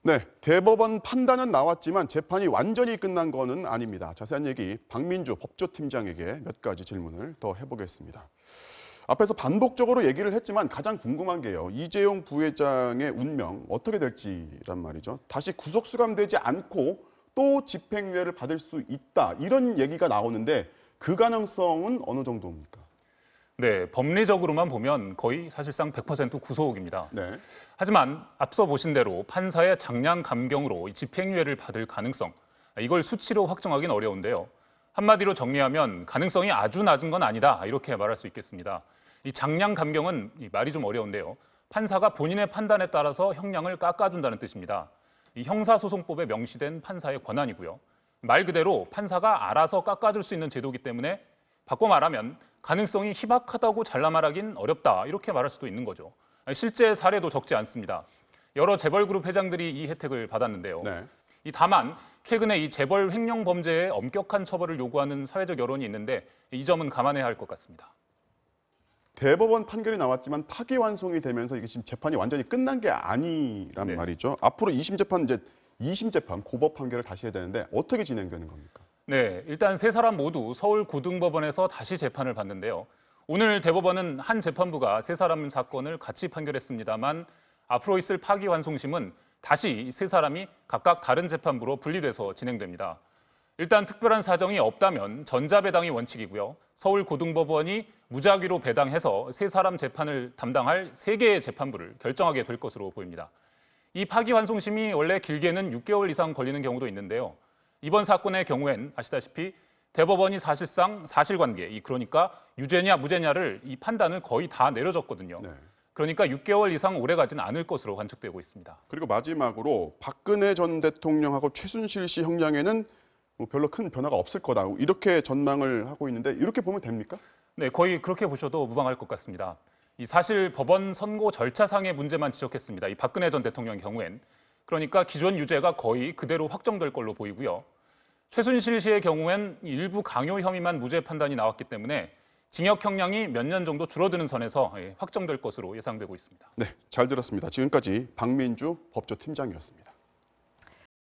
네, 대법원 판단은 나왔지만 재판이 완전히 끝난 거는 아닙니다. 자세한 얘기 박민주 법조팀장에게 몇 가지 질문을 더 해보겠습니다. 앞에서 반복적으로 얘기를 했지만 가장 궁금한 게요. 이재용 부회장의 운명 어떻게 될지란 말이죠. 다시 구속 수감되지 않고 또 집행유예를 받을 수 있다. 이런 얘기가 나오는데 그 가능성은 어느 정도입니까? 네, 법리적으로만 보면 거의 사실상 100% 구속입니다. 네. 하지만 앞서 보신 대로 판사의 장량 감경으로 집행유예를 받을 가능성, 이걸 수치로 확정하기는 어려운데요. 한마디로 정리하면 가능성이 아주 낮은 건 아니다, 이렇게 말할 수 있겠습니다. 이 장량 감경은 말이 좀 어려운데요. 판사가 본인의 판단에 따라서 형량을 깎아준다는 뜻입니다. 이 형사소송법에 명시된 판사의 권한이고요. 말 그대로 판사가 알아서 깎아줄 수 있는 제도이기 때문에 바꿔 말하면 가능성이 희박하다고 잘라 말하긴 어렵다, 이렇게 말할 수도 있는 거죠. 실제 사례도 적지 않습니다. 여러 재벌그룹 회장들이 이 혜택을 받았는데요. 네. 다만 최근에 이 재벌 횡령 범죄에 엄격한 처벌을 요구하는 사회적 여론이 있는데 이 점은 감안해야 할 것 같습니다. 대법원 판결이 나왔지만 파기환송이 되면서 이게 지금 재판이 완전히 끝난 게 아니란 네. 말이죠. 앞으로 2심 재판, 이제 2심 재판, 고법 판결을 다시 해야 되는데 어떻게 진행되는 겁니까? 네, 일단 세 사람 모두 서울고등법원에서 다시 재판을 받는데요. 오늘 대법원은 한 재판부가 세 사람 사건을 같이 판결했습니다만 앞으로 있을 파기환송심은 다시 세 사람이 각각 다른 재판부로 분리돼서 진행됩니다. 일단 특별한 사정이 없다면 전자배당이 원칙이고요. 서울고등법원이 무작위로 배당해서 세 사람 재판을 담당할 3개의 재판부를 결정하게 될 것으로 보입니다. 이 파기환송심이 원래 길게는 6개월 이상 걸리는 경우도 있는데요. 이번 사건의 경우엔 아시다시피 대법원이 사실상 사실관계, 그러니까 유죄냐 무죄냐를 이 판단을 거의 다 내려줬거든요. 네. 그러니까 6개월 이상 오래 가진 않을 것으로 관측되고 있습니다. 그리고 마지막으로 박근혜 전 대통령하고 최순실 씨 형량에는 뭐 별로 큰 변화가 없을 거다. 이렇게 전망을 하고 있는데 이렇게 보면 됩니까? 네, 거의 그렇게 보셔도 무방할 것 같습니다. 사실 법원 선고 절차상의 문제만 지적했습니다. 이 박근혜 전 대통령 경우엔. 그러니까 기존 유죄가 거의 그대로 확정될 걸로 보이고요. 최순실 씨의 경우엔 일부 강요 혐의만 무죄 판단이 나왔기 때문에 징역 형량이 몇 년 정도 줄어드는 선에서 확정될 것으로 예상되고 있습니다. 네, 잘 들었습니다. 지금까지 박민주 법조팀장이었습니다.